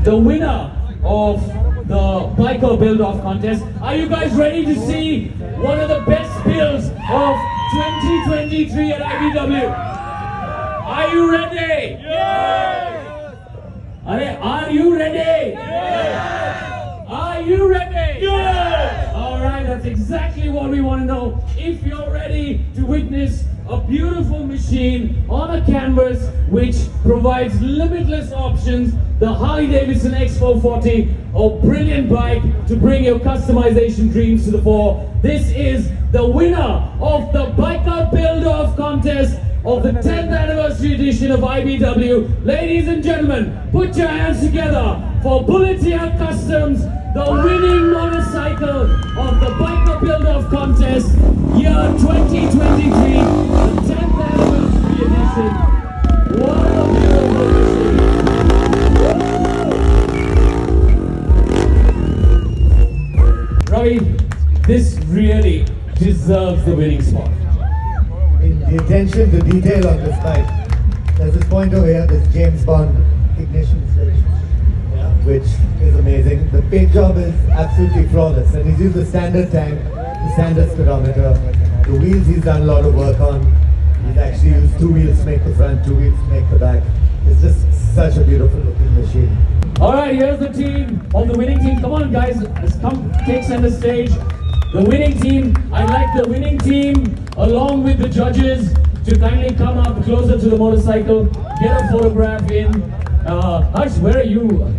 the winner of the biker build-off contest. Are you guys ready to see one of the best builds of 2023 at IBW? Are you ready? Yes! Are you ready? Yes! Are you ready? Yes! Alright, that's exactly what we want to know. If you're ready to witness a beautiful machine on a canvas which provides limitless options, the Harley Davidson X440, a brilliant bike to bring your customization dreams to the fore. This is the winner of the Biker Build-Off contest of the 10th anniversary edition of IBW. Ladies and gentlemen, put your hands together for Bulletia Customs, the winning motorcycle of the Biker Build-Off contest, year 2023, the 10th anniversary edition. What a beautiful machine. Ravi, this really deserves the winning spot. The attention to detail on this bike. There's this point over here, this James Bond ignition switch, which is amazing. The paint job is absolutely flawless, and he's used the standard tank, the standard speedometer. The wheels he's done a lot of work on. He's actually used 2 wheels to make the front, 2 wheels to make the back. It's just such a beautiful looking machine. Alright, here's the team of the winning team. Come on guys, let's come take center stage. The winning team, I'd like the winning team along with the judges to kindly come up closer to the motorcycle, get a photograph in. Harsh, where are you?